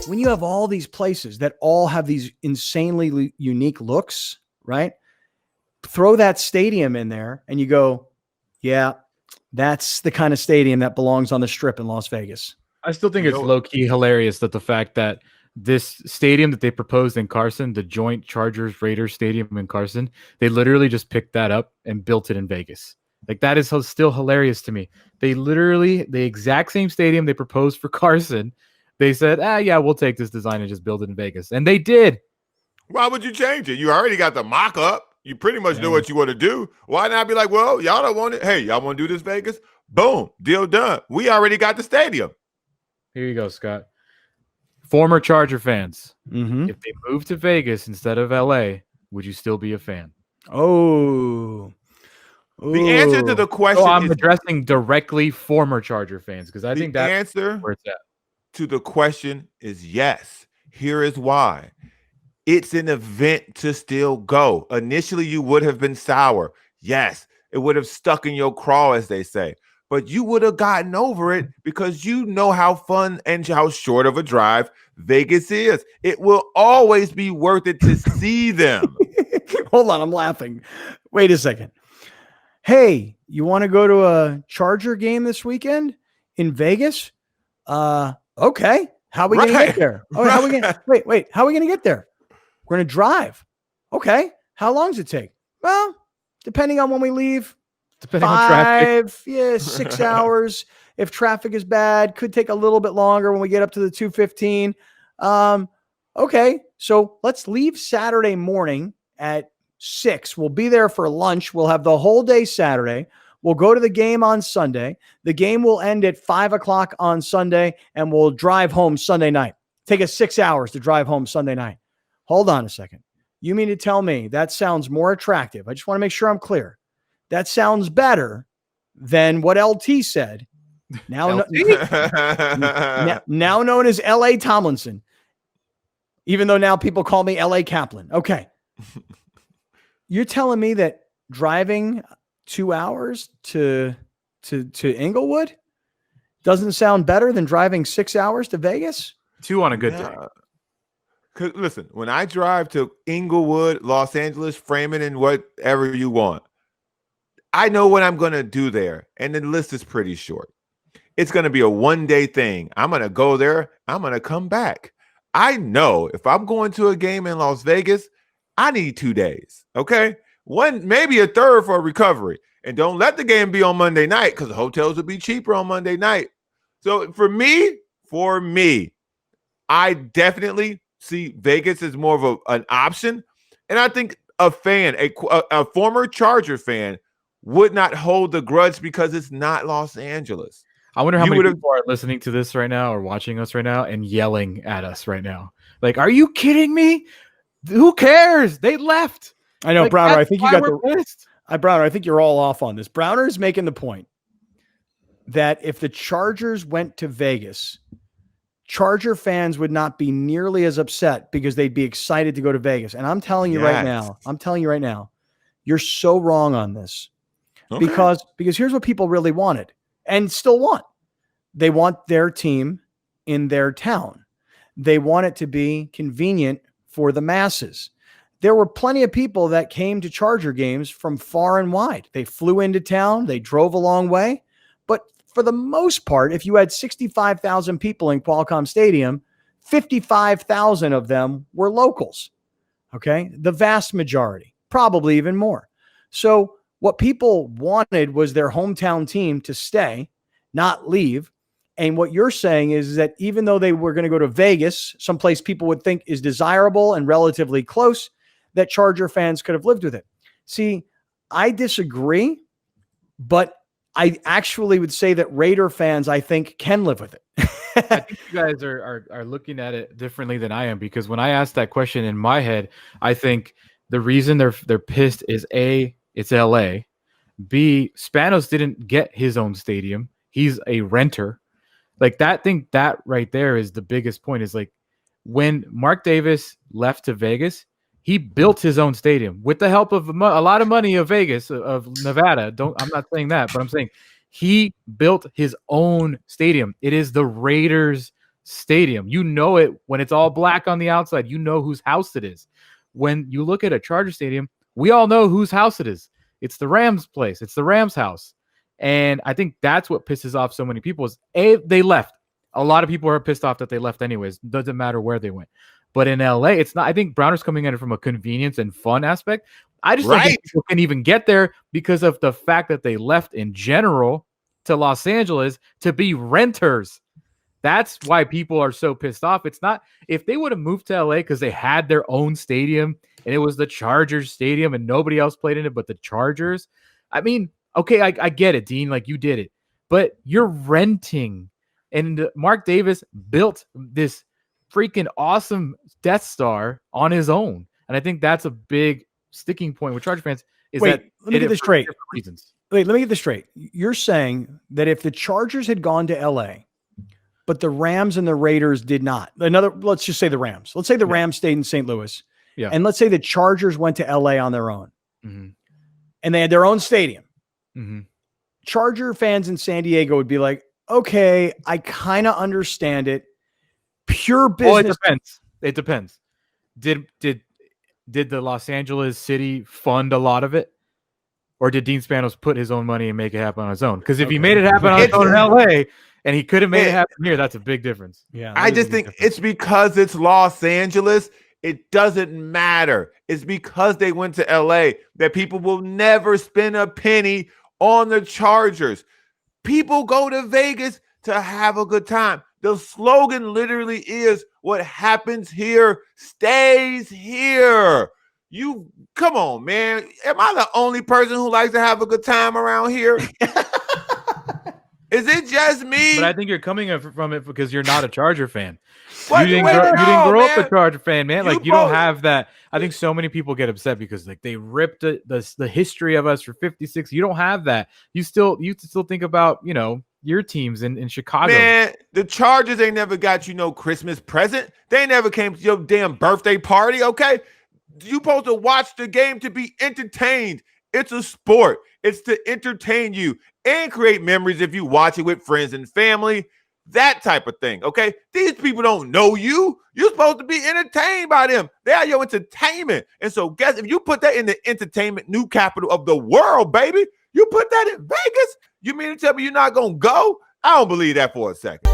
when you have all these places that all have these insanely unique looks, right? Throw that stadium in there and you go, yeah, that's the kind of stadium that belongs on the Strip in Las Vegas. I still think it's low-key hilarious that the fact that this stadium that they proposed in Carson, the joint Chargers-Raiders stadium in Carson, they literally just picked that up and built it in Vegas. Like, that is still hilarious to me. They literally, the exact same stadium they proposed for Carson, they said, yeah, we'll take this design and just build it in Vegas. And they did. Why would you change it? You already got the mock-up. You pretty much know what you want to do. Why not be like, well, y'all don't want it? Hey, y'all want to do this Vegas? Boom, deal done. We already got the stadium. Here you go, Scott. Former Charger fans, if they moved to Vegas instead of LA, would you still be a fan? Oh. The answer to the question I'm addressing directly former Charger fans because I think that's answer where it's at. To the question is yes. Here is why. It's an event to still go. Initially, you would have been sour. Yes, it would have stuck in your craw, as they say. But you would have gotten over it because you know how fun and how short of a drive Vegas is. It will always be worth it to see them. Hold on, I'm laughing. Wait a second. Hey, you want to go to a Charger game this weekend in Vegas? Okay. How are we going to get there? Oh, how are we going to wait, how are we going to get there? We're going to drive. Okay. How long does it take? Well, depending on when we leave, depending on traffic. 6 hours. If traffic is bad, could take a little bit longer when we get up to the 2:15. Okay. So let's leave Saturday morning at 6. We'll be there for lunch. We'll have the whole day Saturday. We'll go to the game on Sunday. The game will end at 5:00 on Sunday, and we'll drive home Sunday night. Take us 6 hours to drive home Sunday night. Hold on a second. You mean to tell me that sounds more attractive? I just want to make sure I'm clear. That sounds better than what LT said. Now known as L.A. Tomlinson. Even though now people call me L.A. Kaplan. Okay. You're telling me that driving 2 hours to Inglewood doesn't sound better than driving 6 hours to Vegas? 2 on a good day. Listen, when I drive to Inglewood, Los Angeles, frame it in whatever you want, I know what I'm going to do there. And the list is pretty short. It's going to be a one-day thing. I'm going to go there. I'm going to come back. I know if I'm going to a game in Las Vegas, I need 2 days. Okay. One, maybe a third for recovery. And don't let the game be on Monday night because the hotels will be cheaper on Monday night. So for me, I definitely see Vegas as more of an option. And I think a fan, a former Charger fan, would not hold the grudge because it's not Los Angeles. I wonder how many people are listening to this right now or watching us right now and yelling at us right now. Like, are you kidding me? Who cares? They left. I know, like, Browner. I think you got pissed. Browner, I think you're all off on this. Browner is making the point that if the Chargers went to Vegas, Charger fans would not be nearly as upset because they'd be excited to go to Vegas. And I'm telling you right now, you're so wrong on this. Okay. Because here's what people really wanted and still want. They want their team in their town. They want it to be convenient for the masses. There were plenty of people that came to Charger games from far and wide. They flew into town. They drove a long way. But for the most part, if you had 65,000 people in Qualcomm Stadium, 55,000 of them were locals. Okay. The vast majority, probably even more. So what people wanted was their hometown team to stay, not leave. And what you're saying is that even though they were going to go to Vegas, someplace people would think is desirable and relatively close, that Charger fans could have lived with it. See, I disagree, but I actually would say that Raider fans, I think, can live with it. I think you guys are looking at it differently than I am, because when I asked that question in my head, I think the reason they're pissed is A, it's LA. B, Spanos didn't get his own stadium. He's a renter. Like that right there is the biggest point, is like when Mark Davis left to Vegas, he built his own stadium with the help of a lot of money of Vegas, of Nevada. I'm not saying that, but I'm saying he built his own stadium. It is the Raiders' stadium. You know it when it's all black on the outside. You know whose house it is. When you look at a Charger stadium, we all know whose house it is. It's the Rams' place. It's the Rams' house. And I think that's what pisses off so many people is they left. A lot of people are pissed off that they left anyways. Doesn't matter where they went. But in LA, it's not. I think Browner's coming at it from a convenience and fun aspect. I just don't think people can even get there because of the fact that they left in general to Los Angeles to be renters. That's why people are so pissed off. It's not if they would have moved to LA because they had their own stadium and it was the Chargers stadium and nobody else played in it but the Chargers. I mean, okay, I get it, Dean, like you did it, but you're renting. And Mark Davis built this freaking awesome Death Star on his own. And I think that's a big sticking point with Charger fans is that let me get this straight. Reasons. Wait, let me get this straight. You're saying that if the Chargers had gone to LA, but the Rams and the Raiders did not. Let's just say the Rams. Let's say the Rams stayed in St. Louis. Yeah. And let's say the Chargers went to LA on their own. Mm-hmm. And they had their own stadium. Mm-hmm. Charger fans in San Diego would be like, okay, I kind of understand it. Pure business. Well, it depends. Did the Los Angeles city fund a lot of it? Or did Dean Spanos put his own money and make it happen on his own? Because if he made it happen on his own in LA and he could have made it happen here, that's a big difference. Yeah. I just think it's because it's Los Angeles. It doesn't matter. It's because they went to LA that people will never spend a penny on the Chargers. People go to Vegas to have a good time. The slogan literally is what happens here stays here. You come on, man. Am I the only person who likes to have a good time around here? Is it just me? But I think you're coming from it because you're not a Charger fan. What? You didn't grow up a Charger fan, man. Like you don't have that. I think so many people get upset because like they ripped the history of us for 56. You don't have that. You still think about, you know, your teams in Chicago. Man, the Chargers ain't never got you no Christmas present. They never came to your damn birthday party, okay? You supposed to watch the game to be entertained. It's a sport. It's to entertain you and create memories if you watch it with friends and family, that type of thing, okay? These people don't know you. You're supposed to be entertained by them. They are your entertainment. And so guess if you put that in the entertainment new capital of the world, baby, you put that in Vegas, you mean to tell me you're not going to go? I don't believe that for a second.